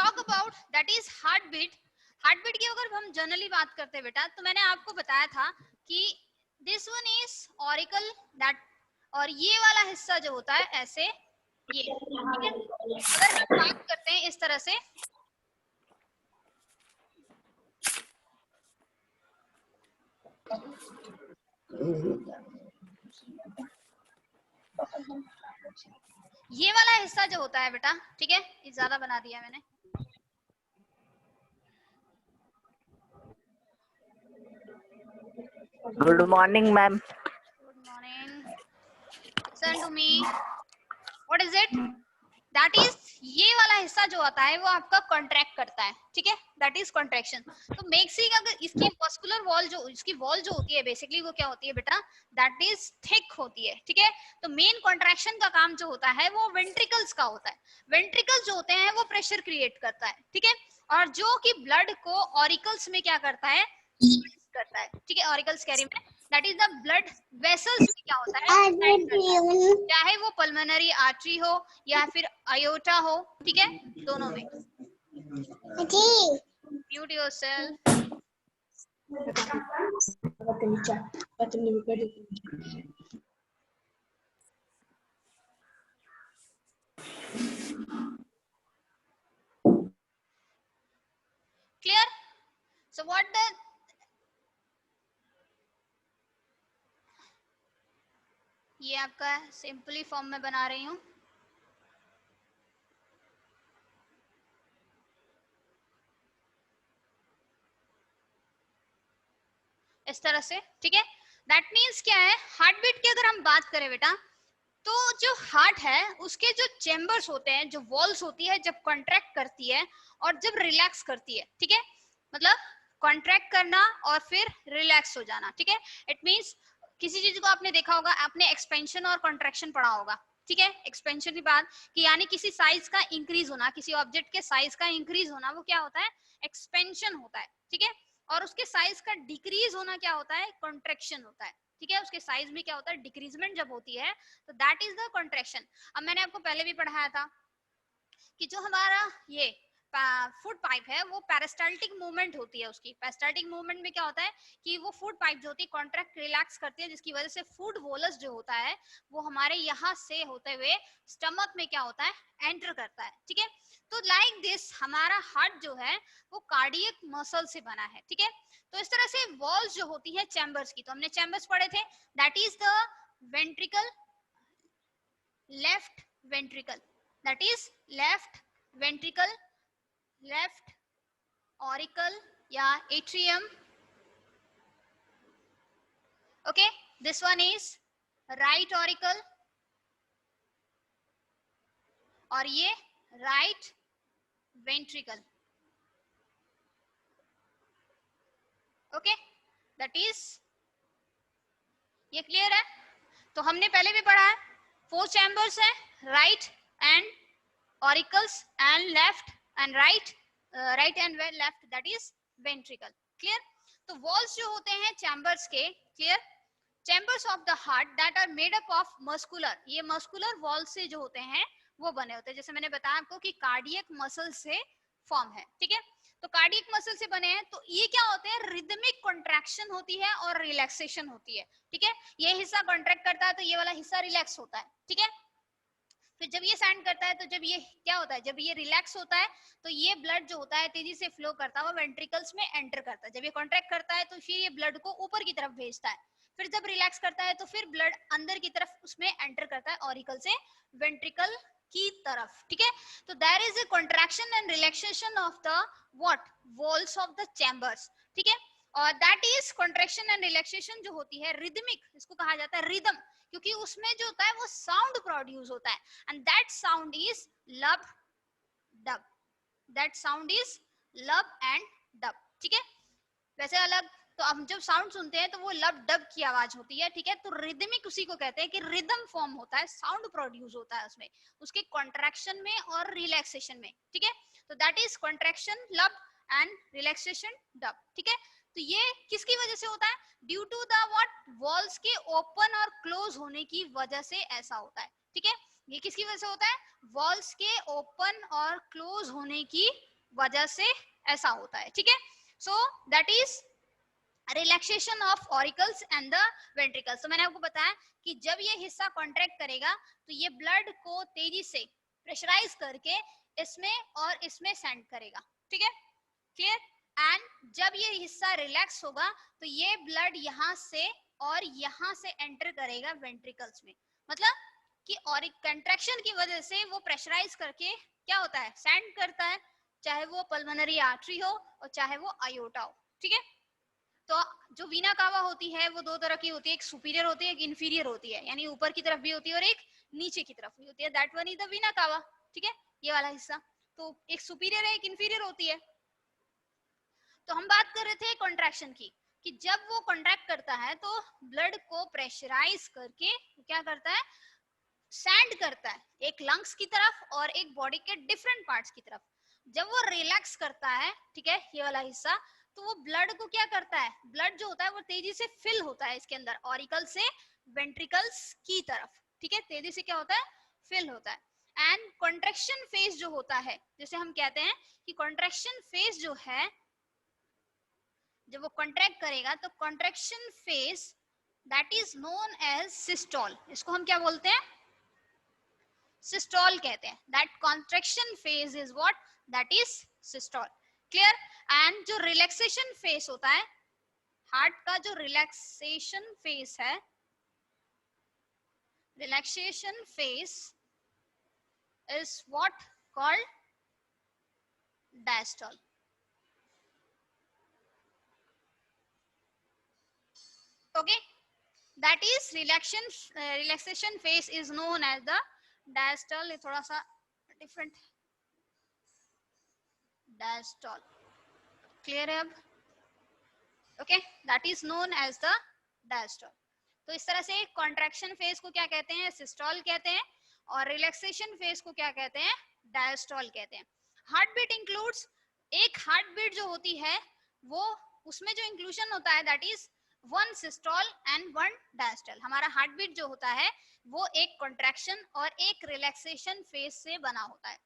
Talk about that is heart beat. Heart beat की अगर हम जनरली बात करते हैं बेटा, तो मैंने आपको बताया था कि this one is auricle that, और ये वाला हिस्सा जो होता है ऐसे ये, ठीक है। अगर हम बात करते हैं इस तरह से, ये वाला हिस्सा जो होता है बेटा, ठीक है, ये ज्यादा बना दिया मैंने। Good morning ma'am. Good morning, listen to me, what is it, that is ये वाला हिस्सा जो आता है वो आपका कॉन्ट्रैक्ट करता है, ठीक है, दैट इज कॉन्ट्रैक्शन। तो मेक्सिक अगर इसकी मस्कुलर वॉल जो, इसकी वॉल जो होती है बेसिकली वो क्या होती है बेटा, दैट इज थिक होती है, ठीक है। तो मेन कॉन्ट्रैक्शन का काम जो होता है वो वेंट्रिकल्स का होता है। वेंट्रिकल्स जो होते हैं वो प्रेशर क्रिएट करता है, ठीक है, और जो कि ब्लड को ऑरिकल्स में क्या करता है, करता है, ठीक है, ऑरिकल्स कैरी में, that is the blood vessels में क्या होता है, चाहे वो पल्मोनरी आर्टरी हो या फिर आयोटा हो, ठीक है, दोनों में। Mute yourself. Clear? So what the, ये आपका सिंपली फॉर्म में बना रही हूँ, इस तरह से, ठीक है। दैट मीन्स क्या है, हार्ट बीट की अगर हम बात करें बेटा, तो जो हार्ट है उसके जो चेंबर्स होते हैं, जो वॉल्स होती है, जब कॉन्ट्रैक्ट करती है और जब रिलैक्स करती है, ठीक है, मतलब कॉन्ट्रैक्ट करना और फिर रिलैक्स हो जाना, ठीक है। इट मीन्स किसी चीज को आपने देखा होगा, आपने एक्सपेंशन और कॉन्ट्रैक्शन पढ़ा होगा, ठीक है। एक्सपेंशन की बात कि यानी किसी साइज का इंक्रीज होना, किसी ऑब्जेक्ट के साइज का इंक्रीज होना, वो क्या होता है, एक्सपेंशन होता है, ठीक है। और उसके साइज का डिक्रीज होना क्या होता है, कॉन्ट्रैक्शन होता है, ठीक है। उसके साइज में क्या होता है, डिक्रीजमेंट जब होती है तो दैट इज द कॉन्ट्रैक्शन। अब मैंने आपको पहले भी पढ़ाया था कि जो हमारा ये फूड पाइप है वो पेरिस्टाल्टिक मूवमेंट होती है, उसकी पेरिस्टाल्टिक मूवमेंट में क्या होता है कि वो फूड पाइप जो होती है कॉन्ट्रैक्ट रिलैक्स करती है, जिसकी वजह से फूड वोलस जो होता है वो हमारे यहाँ से होते हुए स्टमक में क्या होता है, एंटर करता है, ठीक है। तो लाइक दिस हमारा हार्ट जो है वो कार्डियक मसल से बना है, ठीक है। तो इस तरह से वॉल्स जो होती है चैम्बर्स की, तो हमने चैम्बर्स पढ़े थे, that is the ventricle, left ventricle, that is left ventricle, left auricle या atrium, okay, this one is right auricle और ये right ventricle, okay, that is, ये क्लियर है। तो हमने पहले भी पढ़ा है 4 चैम्बर्स है, right and auricles and left and right, right and left, that is ventricle, clear. तो वॉल्स जो होते हैं चैम्बर्स के, क्लियर, chambers of the heart that are made up of muscular, ये मस्कुलर वॉल से जो होते हैं वो बने होते हैं, जैसे मैंने बताया आपको कि कार्डियक मसल से फॉर्म है, ठीक है। तो कार्डियक मसल से बने हैं, तो ये क्या होते हैं, रिदमिक कॉन्ट्रैक्शन होती है और रिलैक्सेशन होती है, ठीक है। ये हिस्सा कॉन्ट्रैक्ट करता है तो ये वाला हिस्सा रिलैक्स होता है, ठीक है। फिर जब ये सैंड करता है तो जब ये क्या होता है, जब ये रिलैक्स होता है तो ये ब्लड जो होता है तेजी से फ्लो करता है, वो वेंट्रिकल्स में एंटर करता है। जब ये कॉन्ट्रैक्ट करता है तो फिर ये ब्लड को ऊपर की तरफ भेजता है, फिर जब रिलैक्स करता है तो फिर ब्लड अंदर की तरफ उसमें एंटर करता है, ऑरिकल से वेंट्रिकल की तरफ, ठीक है। तो there is a contraction and relaxation of the what, walls of the chambers, ठीक है। और that is contraction and relaxation जो होती है रिदमिक, इसको कहा जाता है रिदम, क्योंकि उसमें जो होता है वो साउंड प्रोड्यूस होता है, एंड दैट साउंड इज लब डब, दैट साउंड इज लब एंड डब, ठीक है। वैसे अलग, तो हम जब साउंड सुनते हैं तो वो लब डब की आवाज होती है, ठीक है। तो रिदमिक उसी को कहते हैं कि रिदम फॉर्म होता है, साउंड प्रोड्यूस होता है उसमें, उसके कॉन्ट्रैक्शन में और रिलैक्सेशन में, ठीक है। तो that is contraction lub and relaxation dub, ठीक है। तो ये किसकी वजह से होता है, due to the what, walls के ओपन और क्लोज होने की वजह से ऐसा होता है, ठीक है। ये किसकी वजह से होता है, वॉल्स के ओपन और क्लोज होने की वजह से ऐसा होता है, ठीक है। So that is relaxation of auricles and the ventricles. तो मैंने आपको बताया कि जब ये हिस्सा कॉन्ट्रैक्ट करेगा तो ये ब्लड को तेजी से प्रेशराइज करके इसमें और इसमें सेंड करेगा, ठीक है, क्लियर। एंड जब ये हिस्सा रिलैक्स होगा तो ये ब्लड यहाँ से और यहाँ से एंटर करेगा वेंट्रिकल्स में, मतलब कि और कंट्रैक्शन की वजह से वो प्रेशराइज करके क्या होता है, सेंड करता है, चाहे वो पल्मोनरी आर्टरी हो और चाहे वो आयोटा हो, ठीक है। तो जो वीना कावा होती है वो दो तरह की होती है, एक सुपीरियर होती है, एक इंफीरियर होती है, यानी ऊपर की तरफ भी होती है और एक नीचे की तरफ भी होती है। That one is the Veena कावा, ठीक है, ये वाला हिस्सा। तो एक सुपीरियर है, एक इंफीरियर होती है। तो हम बात कर रहे थे कॉन्ट्रैक्शन की, कि जब वो कॉन्ट्रैक्ट करता है तो ब्लड को प्रेशराइज करके क्या करता है, सेंड करता है एक लंग्स की तरफ और एक बॉडी के डिफरेंट पार्ट्स की तरफ। जब वो रिलैक्स करता है, ठीक है, ये वाला हिस्सा, तो वो ब्लड को क्या करता है, ब्लड जो होता है वो तेजी से फिल होता है इसके अंदर ऑरिकल से वेंट्रिकल्स की तरफ, ठीक है, तेजी से क्या होता है, फिल होता है। एंड कॉन्ट्रैक्शन फेज जो होता है, जैसे हम कहते हैं कि कॉन्ट्रैक्शन फेज जो है, जब वो कॉन्ट्रैक्ट करेगा तो contraction phase that is known as systole, इसको हम क्या बोलते हैं, सिस्टोल कहते हैं। That contraction phase is what, that is systole, clear. And जो रिलैक्सेशन फेज होता है, हार्ट का जो रिलैक्सेशन फेज है, relaxation phase is what called diastole. Okay, that is relaxation phase is known as the diastole। थोड़ा सा different, diastole, clear है अब, okay, that is known as the diastole। तो इस तरह से कॉन्ट्रैक्शन फेज को क्या कहते हैं, सिस्टोल कहते हैं, और रिलैक्सेशन फेज को क्या कहते हैं, डायस्टोल कहते हैं। हार्ट बीट इंक्लूड्स, एक हार्ट बीट जो होती है वो, उसमें जो इंक्लूजन होता है that is one systole and one diastole. हमारा हार्ट बीट जो होता है वो एक कॉन्ट्रैक्शन और एक रिलैक्सेशन फेज से बना होता है,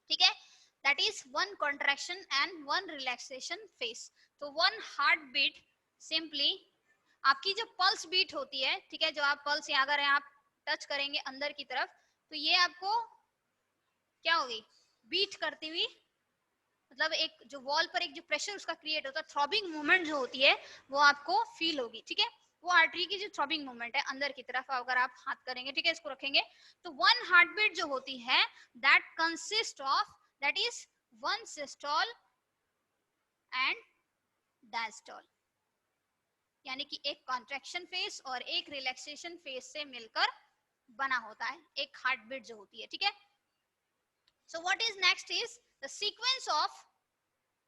ठीक है, that is one contraction and one relaxation phase. तो वन हार्ट बीट सिंपली आपकी जो पल्स बीट होती है, ठीक है, जो आप पल्स अगर आप टच करेंगे अंदर की तरफ तो ये आपको क्या होगी, बीट करती हुई, मतलब एक जो वॉल पर एक जो प्रेशर उसका क्रिएट होता है, थ्रॉबिंग मूवमेंट जो होती है वो आपको फील होगी, ठीक है, वो आर्टरी की जो थ्रॉबिंग मूवमेंट है अंदर की तरफ अगर आप हाथ करेंगे, ठीक है, इसको रखेंगे तो वन हार्ट बीट जो होती है that consist of, that is one systole and diastole, यानी कि एक कॉन्ट्रैक्शन फेज और एक रिलैक्सेशन फेज से मिलकर बना होता है एक हार्ट बीट जो होती है, ठीक है। So what is next is the sequence of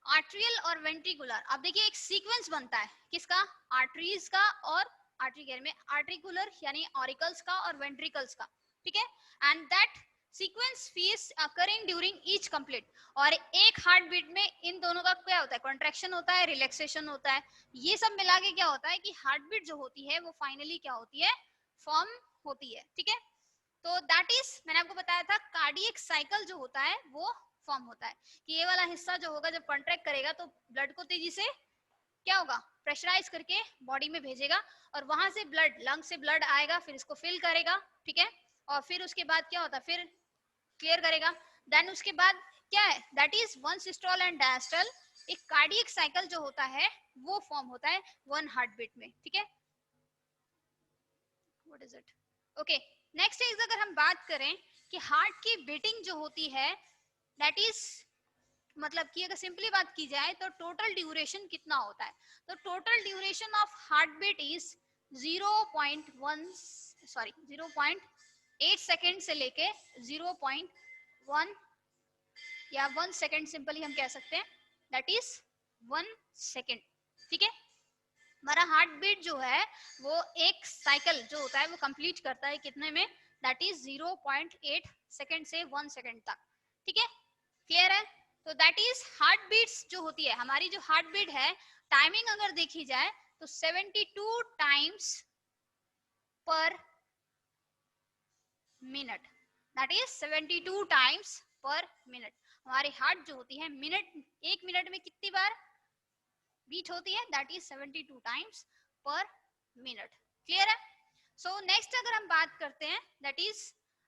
atrial और वेंट्रिकुलर। अब देखिए एक सीक्वेंस बनता है किसका, आर्टरीज का और आर्टरी केयर में आर्टिकुलर यानी ऑरिकल्स का और वेंट्रिकल्स का, ठीक है, and that sequence fees occurring during each complete. और एक हार्ट बीट में इन दोनों का क्या होता है, कॉन्ट्रैक्शन होता है, रिलैक्सेशन होता है, ये सब मिला के क्या होता है कि हार्ट बीट जो होती है वो फाइनली क्या होती है, फॉर्म होती है, ठीक है। तो दैट इज, मैंने आपको बताया था कार्डियक साइकिल जो होता है वो फॉर्म होता है कि ये वाला हिस्सा जो होगा जब कॉन्ट्रैक्ट करेगा तो ब्लड को तेजी से क्या होगा, प्रेशराइज करके बॉडी में भेजेगा और वहां से ब्लड, लंग से ब्लड आएगा, फिर इसको फिल करेगा, ठीक है, और फिर उसके बाद क्या होता है, फिर क्लियर करेगा। देन उसके बाद क्या है, that is one systole and diastole. एक कार्डियक साइकिल जो होता है वो फॉर्म होता है वन हार्ट बीट में, ठीक है, what is it, okay. Next is, अगर हम बात करें कि हार्ट की बीटिंग जो होती है दैट इज, मतलब कि अगर सिंपली बात की जाए तो टोटल ड्यूरेशन कितना होता है, तो total duration of heart beat is 0.8 second से लेके 0.1 या 1 सेकेंड, सिंपली हम कह सकते हैं दैट इज 1 सेकेंड, ठीक है। हमारा हार्ट बीट जो है वो एक साइकिल जो होता है वो कंप्लीट करता है कितने में, दैट इज 0.8 सेकेंड से 1 सेकेंड तक, ठीक है, क्लियर है। तो दैट इज हार्ट बीट्स जो होती है, हमारी जो हार्ट बीट है टाइमिंग अगर देखी जाए तो 72 times per minute, that is 72 times per minute. हमारी हार्ट जो होती है एक मिनट में कितनी बार बीट होती है? That is 72 times per minute. Clear है? सो नेक्स्ट अगर हम बात करते हैं that is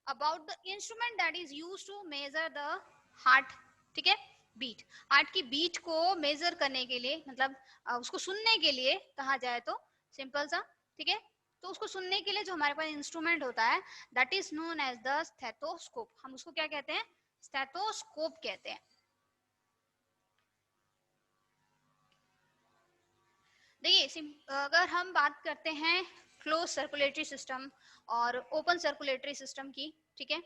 about the instrument that is used to measure the heart, ठीक है, बीट। हार्ट की बीट को मेजर करने के लिए, मतलब उसको सुनने के लिए कहा जाए तो सिंपल सा, ठीक है, तो उसको सुनने के लिए जो हमारे पास इंस्ट्रूमेंट होता है that is known as the stethoscope. हम उसको क्या कहते हैं? स्टेथोस्कोप कहते हैं। देखिए अगर हम बात करते हैं क्लोज सर्कुलेटरी सिस्टम और ओपन सर्कुलेटरी सिस्टम की, ठीक है,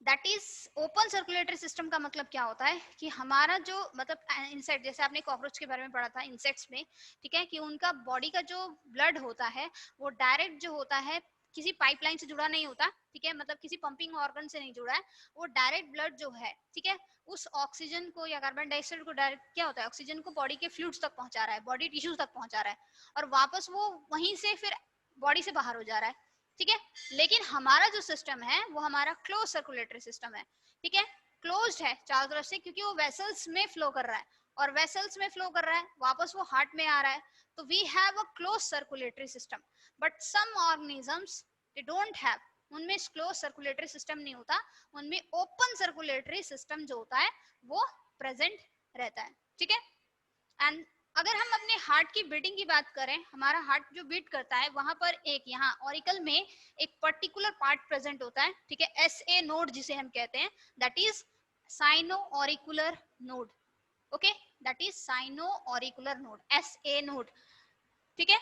that is open circulatory system का मतलब क्या होता है कि हमारा जो मतलब इंसेक्ट, जैसे आपने कॉकरोच के बारे में पढ़ा था इंसेक्ट्स में, ठीक है, कि उनका बॉडी का जो ब्लड होता है वो डायरेक्ट जो होता है किसी पाइपलाइन से जुड़ा नहीं होता, ठीक है, मतलब किसी पंपिंग ऑर्गन से नहीं जुड़ा है, वो डायरेक्ट ब्लड जो है, ठीक है, उस ऑक्सीजन को या कार्बन डाइऑक्साइड को डायरेक्ट क्या होता है, ऑक्सीजन को बॉडी के फ्लूइड्स तक पहुंचा रहा है, बॉडी टिश्यूज तक पहुंचा रहा है और वापस वो वहीं से फिर बॉडी से बाहर हो जा रहा है, ठीक है। लेकिन हमारा जो सिस्टम है वो हमारा क्लोज सर्कुलेटरी सिस्टम है, ठीक है, क्लोज्ड है चारों तरफ से, क्योंकि वो वेसल्स में फ्लो कर रहा है और वेसल्स में फ्लो कर रहा है वापस वो हार्ट में आ रहा है, तो we have a close circulatory system. But some organisms they don't have, उनमें क्लोज सर्कुलेटरी सिस्टम नहीं होता, उनमें ओपन सर्कुलेटरी सिस्टम जो होता है वो प्रेजेंट रहता है, ठीक है। एंड अगर हम अपने हार्ट की बीटिंग की बात करें, हमारा हार्ट जो बीट करता है वहां पर एक यहाँ ऑरिकल में एक पर्टिकुलर पार्ट प्रेजेंट होता है, ठीक है, एस ए नोड जिसे हम कहते हैं, that is sino auricular node. Okay, that is sino auricular node, S A node, ठीक है।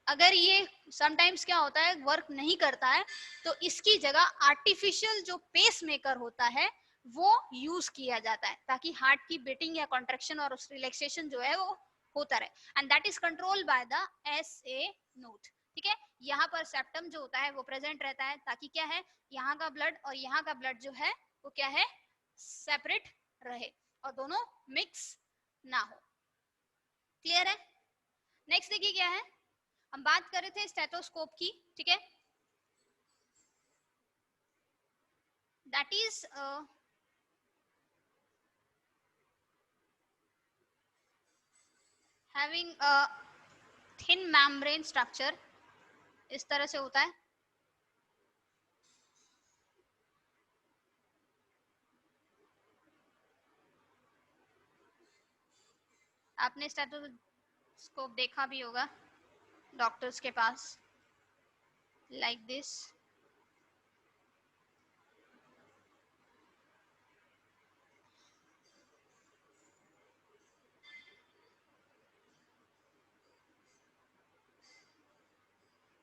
अगर ये समटाइम्स क्या होता है वर्क नहीं करता है तो इसकी जगह आर्टिफिशियल जो पेस मेकर होता है वो यूज किया जाता है ताकि हार्ट की बीटिंग या कॉन्ट्रेक्शन और रिलैक्सेशन जो है वो होता रहे, and that is control by the S A node, ठीक है। यहाँ पर सेप्टम जो होता है वो प्रेजेंट रहता है ताकि क्या है, यहाँ का ब्लड और यहाँ का ब्लड जो है वो क्या है, सेपरेट रहे और दोनों मिक्स ना हो। क्लियर है? नेक्स्ट देखिए क्या है, हम बात कर रहे थे स्टेथोस्कोप की, ठीक है, that is having a thin membrane structure, इस तरह से होता है। आपने स्टेथोस्कोप देखा भी होगा डॉक्टर्स के पास, लाइक दिस।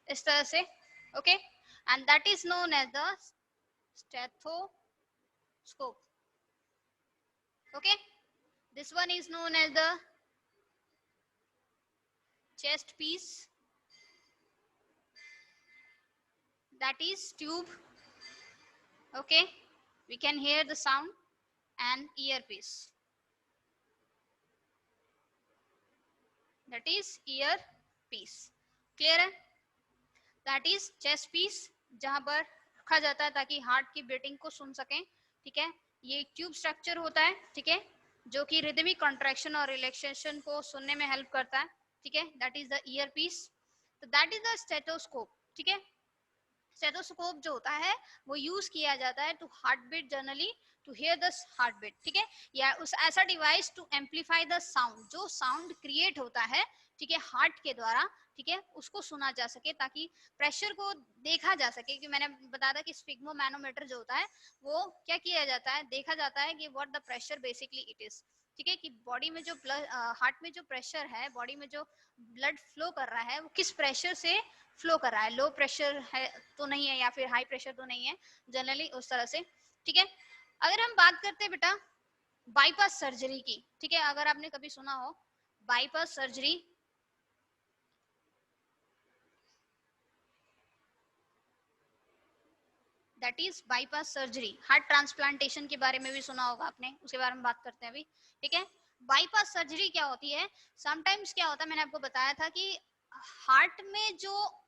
इस तरह से, okay, and that is known as the stethoscope. Okay, this one is known as the chest piece, that is tube, okay, we can hear the sound, and earpiece, that is earpiece। Clear है? That is chest piece, जहां पर रखा जाता है ताकि heart की beating को सुन सकें, ठीक है। ये ट्यूब स्ट्रक्चर होता है, ठीक है, जो कि रिदमिक कॉन्ट्रैक्शन और रिलैक्सेशन को सुनने में हेल्प करता है, ठीक है, that is the ear piece. तो दैट इज द स्टेथोस्कोप, ठीक है। स्टेथोस्कोप जो होता है वो यूज किया जाता है to heart beat generally, to hear the heart beat, ठीक है, या उस ऐसा device to amplify the sound, जो साउंड क्रिएट होता है, ठीक है, हार्ट के द्वारा, ठीक है, उसको सुना जा सके ताकि प्रेशर को देखा जा सके। कि मैंने बताया था कि स्फिग्मोमैनोमीटर जो होता है वो क्या किया जाता है, देखा जाता है कि what the pressure basically it is, ठीक है, कि बॉडी में जो हार्ट में जो प्रेशर है, बॉडी में जो ब्लड फ्लो कर रहा है वो किस प्रेशर से फ्लो कर रहा है, लो प्रेशर है तो नहीं है या फिर हाई प्रेशर तो नहीं है, जनरली उस तरह से, ठीक है। अगर हम बात करते हैं बेटा बाईपास सर्जरी की, ठीक है, अगर आपने कभी सुना हो bypass surgery, that is bypass surgery. Heart transplantation के बारे में भी सुना होगा आपने, उसके बारे में बात करते हैं अभी, ठीक है। बाईपास सर्जरी क्या होती है, समटाइम्स क्या होता है, मैंने आपको बताया था कि हार्ट में जो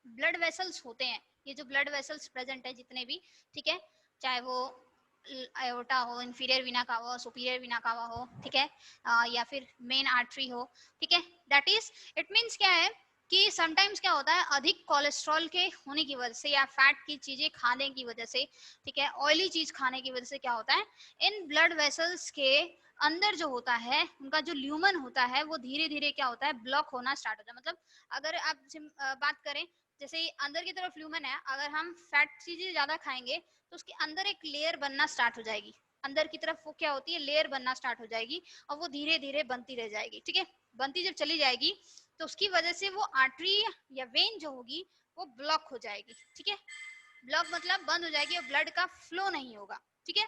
ब्लड वेसल्स होते हैं, ये जो ब्लड वेसल्स प्रेजेंट है जितने भी, ठीक है, चाहे वो आयोटा हो, इंफीरियर वीना कावा हो, सुपीरियर वीना कावा हो, ठीक है, या फिर मेन आर्टरी हो, ठीक है। दैट इज इट मीन्स क्या है कि समटाइम्स क्या होता है, अधिक कोलेस्ट्रॉल के होने की वजह से या फैट की चीजें खाने की वजह से, ठीक है, ऑयली चीज खाने की वजह से क्या होता है, इन ब्लड वेसल्स के अंदर जो होता है उनका जो ल्यूमन होता है वो धीरे धीरे क्या होता है, ब्लॉक होना स्टार्ट होता है। मतलब अगर आप बात करें, जैसे अंदर की तरफ ल्यूमन है, अगर हम फैट चीजें ज्यादा खाएंगे तो उसके अंदर एक लेयर बनना स्टार्ट हो जाएगी, अंदर की तरफ वो क्या होती है, लेयर बनना स्टार्ट हो जाएगी, और वो धीरे धीरे बनती रह जाएगी, ठीक है। बनती जब चली जाएगी तो उसकी वजह से वो आर्टरी या वेन जो होगी वो ब्लॉक हो जाएगी, ठीक है। ब्लॉक मतलब बंद हो जाएगी और ब्लड का फ्लो नहीं होगा, ठीक है।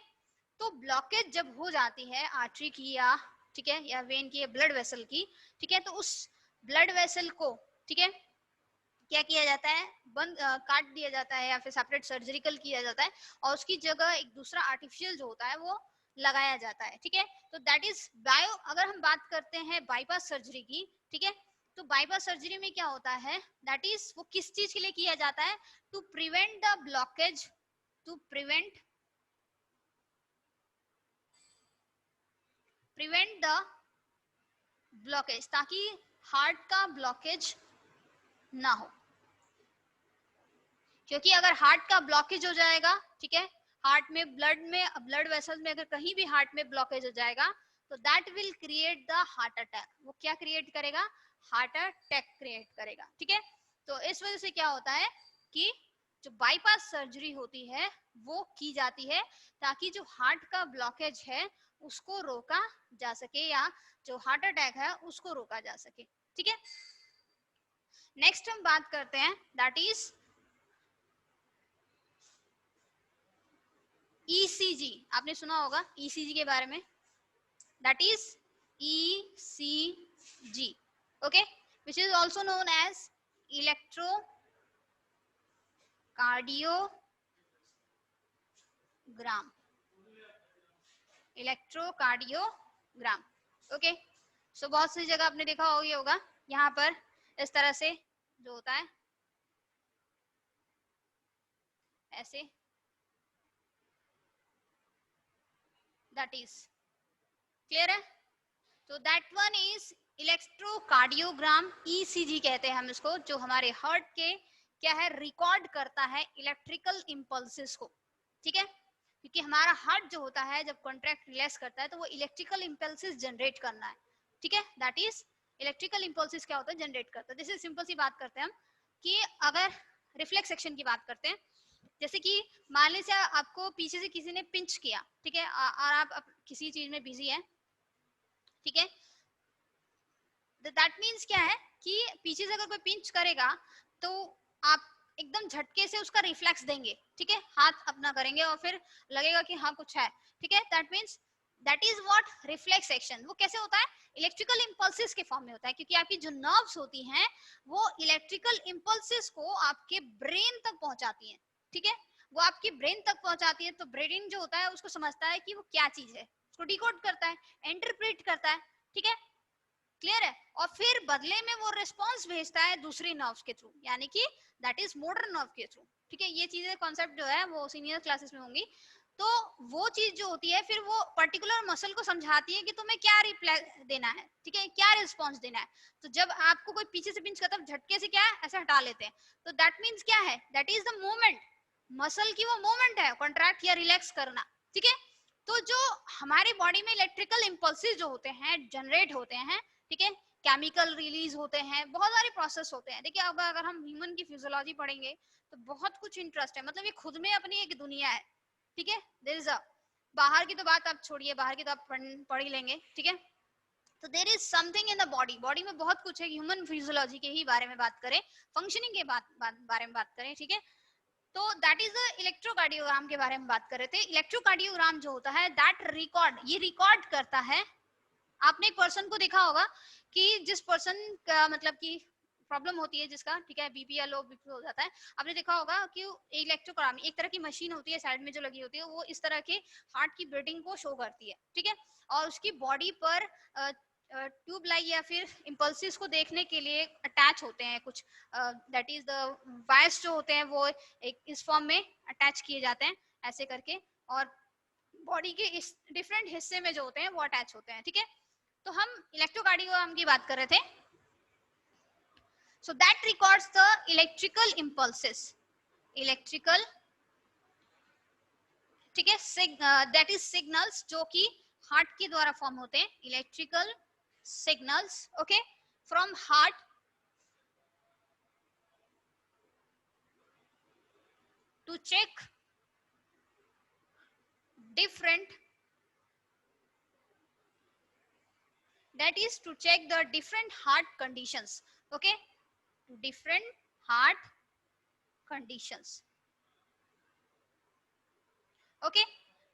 तो ब्लॉकेज जब हो जाती है आर्टरी की या, ठीक है, या वेन की या ब्लड वेसल की, ठीक है, तो उस ब्लड वेसल को, ठीक है, क्या किया जाता है, बंद काट दिया जाता है या फिर सेपरेट सर्जिकल किया जाता है, और उसकी जगह एक दूसरा आर्टिफिशियल जो होता है वो लगाया जाता है, ठीक है। तो दैट इज बायो। अगर हम बात करते हैं बाईपास सर्जरी की, ठीक है, तो बाईपास सर्जरी में क्या होता है, दैट इज वो किस चीज के लिए किया जाता है, to prevent the blockage, to prevent the blockage, ताकि हार्ट का ब्लॉकेज ना हो। क्योंकि अगर हार्ट का ब्लॉकेज हो जाएगा, ठीक है, हार्ट में ब्लड वेसल्स में अगर कहीं भी हार्ट में ब्लॉकेज हो जाएगा तो that will create the heart attack. वो क्या क्रिएट करेगा, हार्ट अटैक क्रिएट करेगा, ठीक है। तो इस वजह से क्या होता है कि जो बाईपास सर्जरी होती है वो की जाती है ताकि जो हार्ट का ब्लॉकेज है उसको रोका जा सके, या जो हार्ट अटैक है उसको रोका जा सके, ठीक है। नेक्स्ट हम बात करते हैं, दैट इज ईसीजी। आपने सुना होगा ईसीजी के बारे में, that is ECG, okay, which is also known as electrocardiogram, electrocardiogram, okay. So बहुत सी जगह आपने देखा होगा यहाँ पर इस तरह से जो होता है ऐसे, दैट इज क्लियर है। तो that one is electrocardiogram, ECG कहते हैं हम इसको, जो हमारे हार्ट के क्या है, रिकॉर्ड करता है इलेक्ट्रिकल इंपल्सेस को, ठीक है। क्योंकि हमारा हार्ट जो होता है जब कॉन्ट्रैक्ट रिलैक्स करता है तो वो इलेक्ट्रिकल इंपल्सेस जनरेट करना है, ठीक है। दैट इज इलेक्ट्रिकल इंपल्सेस क्या होता है, जनरेट करता है। जैसे सिंपल सी बात करते हैं हम कि अगर रिफ्लेक्स एक्शन की बात करते हैं, जैसे कि मान लीजिए आपको पीछे से किसी ने पिंच किया, ठीक है, और आप किसी चीज में बिजी है, ठीक है, दैट मीन्स क्या है कि पीछे से अगर कोई पिंच करेगा तो आप एकदम झटके से उसका रिफ्लेक्स देंगे, ठीक है, हाथ अपना करेंगे और फिर लगेगा कि हाँ कुछ है, ठीक है। That means that is what reflex action. वो कैसे होता है, इलेक्ट्रिकल इंपल्सेस के फॉर्म में होता है, क्योंकि आपकी जो नर्व्स होती हैं वो इलेक्ट्रिकल इंपल्सेस को आपके ब्रेन तक पहुंचाती हैं, ठीक है। वो आपकी ब्रेन तक पहुंचाती है तो ब्रेन जो होता है उसको समझता है कि वो क्या चीज है, उसको डिकोड करता है, इंटरप्रेट करता है, ठीक है, क्लियर है। और फिर बदले में वो रिस्पांस भेजता है दूसरी नर्व्स के थ्रू, यानी कि दैट इज मोटर नर्व के थ्रू, ठीक है। ये चीजें कॉन्सेप्ट जो है वो सीनियर क्लासेस में होंगी। तो वो चीज जो होती है फिर वो पर्टिकुलर मसल को समझाती है कि तुम्हें क्या रिप्लाई देना है, ठीक है, क्या रिस्पांस देना है। तो जब आपको कोई पीछे से पिंच करता है झटके से क्या है ऐसे हटा लेते हैं, तो दैट मीन्स क्या है, that is the movement, muscle की वो मूवमेंट है, कॉन्ट्रैक्ट या रिलैक्स करना, ठीक है। तो जो हमारी बॉडी में इलेक्ट्रिकल इंपल्सेस जो होते हैं जनरेट होते हैं, ठीक है, केमिकल रिलीज होते हैं, बहुत सारे प्रोसेस होते हैं। देखिए अब अगर हम ह्यूमन की फिजियोलॉजी पढ़ेंगे तो बहुत कुछ इंटरेस्ट है, मतलब ये खुद में अपनी एक दुनिया है, ठीक है। देयर इज अ, बाहर की तो बात आप छोड़िए, बाहर की तो आप पढ़ ही लेंगे, ठीक है। तो there is something in the body, body में बहुत कुछ है। ह्यूमन फिजियोलॉजी के ही बारे में बात करें, फंक्शनिंग के बारे में बात करें, ठीक है। तो दैट इज द इलेक्ट्रोकार्डियोग्राम के बारे में बात कर रहे थे। इलेक्ट्रोकार्डियोग्राम जो होता है दैट रिकॉर्ड, ये रिकॉर्ड करता है। आपने एक पर्सन को देखा होगा कि जिस पर्सन का मतलब कि प्रॉब्लम होती है जिसका, ठीक है, बीपी या लो बीपी हो जाता है, आपने देखा होगा कि इलेक्ट्रोकार्डियोग्राम एक तरह की मशीन होती है साइड में जो लगी होती है, वो इस तरह के हार्ट की बीटिंग को शो करती है, ठीक है। और उसकी बॉडी पर ट्यूब लाइट या फिर इम्पल्सिस को देखने के लिए अटैच होते हैं कुछ, दैट इज द वायर्स जो होते हैं वो एक इस फॉर्म में अटैच किए जाते हैं ऐसे करके। और बॉडी के इस डिफरेंट हिस्से में जो होते हैं वो अटैच होते हैं, ठीक है। तो हम इलेक्ट्रोकार्डियोग्राम की बात कर रहे थे। So that records the electrical impulses, electrical, ठीक है, दैट इज सिग्नल्स जो कि हार्ट के द्वारा फॉर्म होते हैं, electrical signals, okay, from heart to check different, that is to check the different heart conditions, okay, different heart conditions, okay,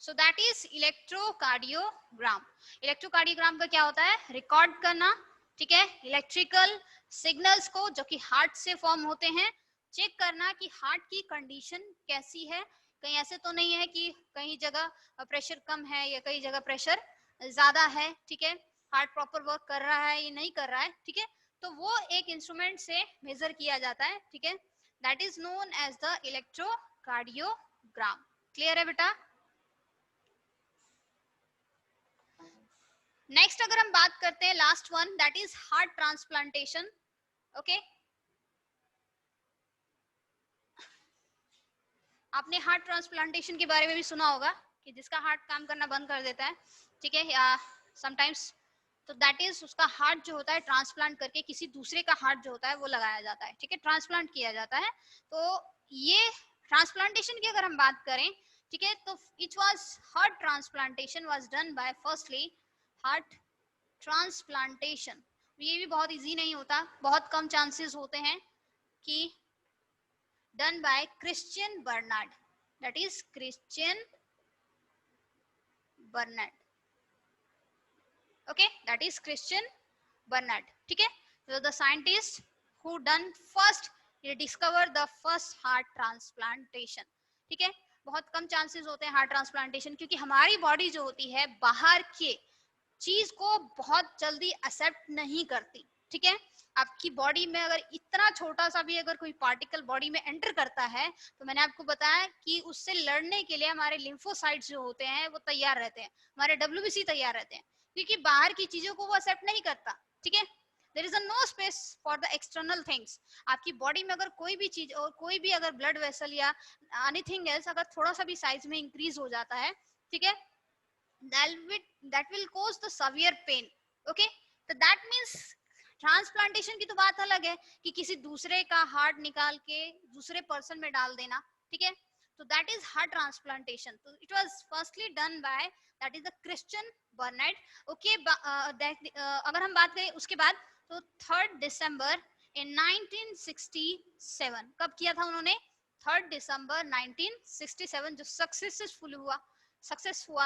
so that is electrocardiogram. Electrocardiogram का क्या होता है, रिकॉर्ड करना, ठीक है, इलेक्ट्रिकल सिग्नल्स को जो कि हार्ट से फॉर्म होते हैं, चेक करना कि हार्ट की कंडीशन कैसी है, कहीं ऐसे तो नहीं है कि कहीं जगह प्रेशर कम है या कहीं जगह प्रेशर ज्यादा है, ठीक है, हार्ट प्रॉपर वर्क कर रहा है या नहीं कर रहा है, ठीक है, तो वो एक इंस्ट्रूमेंट से मेजर किया जाता है, ठीक है, that is known as the electrocardiogram. Clear है बेटा? नेक्स्ट अगर हम बात करते हैं last one, that is heart transplantation, okay. आपने हार्ट ट्रांसप्लांटेशन के बारे में भी सुना होगा कि जिसका हार्ट काम करना बंद कर देता है, ठीक है, या समटाइम्स, तो दैट इज उसका हार्ट जो होता है ट्रांसप्लांट करके किसी दूसरे का हार्ट जो होता है वो लगाया जाता है, ठीक है, ट्रांसप्लांट किया जाता है। तो ये ट्रांसप्लांटेशन की अगर हम बात करें, ठीक है, तो it was heart transplantation was done by firstly heart transplantation. ये भी बहुत इजी नहीं होता, बहुत कम चांसेस होते हैं कि done by Christian Barnard, that is Christian Barnard, okay, that is Christian Barnard, ठीक है, so the scientist who done first, he discovered the first heart transplantation, ठीक है। बहुत कम चांसेस होते हैं हार्ट ट्रांसप्लांटेशन, क्योंकि हमारी बॉडी जो होती है बाहर के चीज को बहुत जल्दी एक्सेप्ट नहीं करती, ठीक है। आपकी बॉडी में अगर इतना छोटा सा भी अगर कोई पार्टिकल बॉडी में एंटर करता है, तो मैंने आपको बताया कि उससे लड़ने के लिए हमारे लिम्फोसाइट्स जो होते हैं वो तैयार रहते हैं, हमारे डब्ल्यूबीसी तैयार रहते हैं, क्योंकि बाहर की चीजों को वो एक्सेप्ट नहीं करता, ठीक है। There is a no space for the external things. आपकी बॉडी में अगर कोई भी चीज और कोई भी अगर ब्लड वेसल या एनीथिंग एल्स अगर थोड़ा सा भी साइज में इंक्रीज हो जाता है, ठीक है, that will cause the severe pain, okay, so that means transplantation की तो बात अलग है कि किसी दूसरे का हार्ट निकाल के दूसरे पर्सन में डाल देना, ठीक है, तो दैट इज हार्ट ट्रांसप्लांटेशन। तो it was firstly done by that is the Christian Barnard, okay. अगर हम बात करें उसके बाद, तो 3 दिसंबर इन 1967 कब किया था उन्होंने, 3 दिसंबर 1967 जो सक्सेसफुल हुआ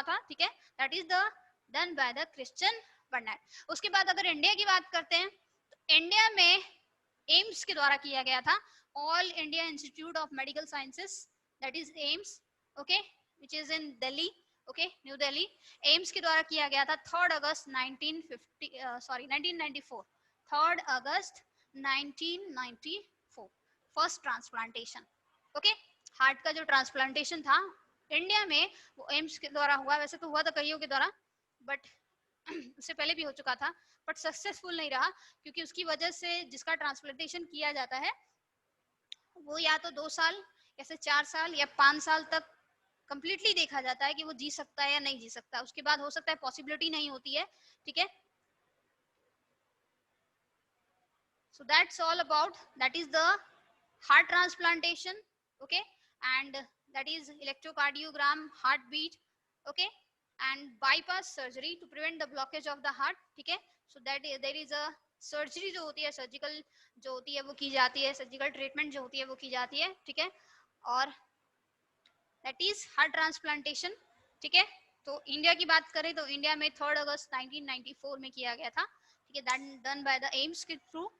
था, ठीक है, that is the done by the Christian Barnard. उसके बाद अगर इंडिया की बात करते हैं, तो इंडिया में एम्स के द्वारा किया गया था, all India institute of medical sciences, that is AIIMS, okay, which is in Delhi, okay, new Delhi. AIIMS के द्वारा किया गया था 3 अगस्त 1994, 3 अगस्त 1994 फर्स्ट ट्रांसप्लांटेशन, ओके। हार्ट का जो ट्रांसप्लांटेशन था इंडिया में वो एम्स के द्वारा हुआ, वैसे तो हुआ था कईयों के द्वारा, बट उससे पहले भी हो चुका था, बट सक्सेसफुल नहीं रहा, क्योंकि उसकी वजह से जिसका ट्रांसप्लांटेशन किया जाता है वो या तो 2 साल, ऐसे 4 साल या 5 साल तक कंप्लीटली देखा जाता है कि वो जी सकता है या नहीं जी सकता, उसके बाद हो सकता है पॉसिबिलिटी नहीं होती है, ठीक है। So that's all about, that is the heart transplantation, okay, and that is electrocardiogram, heartbeat, okay, and bypass surgery to prevent the blockage of the heart, ठीक है। So that is, there is a surgery जो होती है, surgical जो होती है वो की जाती है, सर्जिकल ट्रीटमेंट जो होती है वो की जाती है, ठीक है, और दैट इज हार्ट ट्रांसप्लांटेशन, ठीक है। तो इंडिया की बात करें तो इंडिया में 3 अगस्त 1994 में किया गया था, ठीक है, डन बाय द एम्स के थ्रू,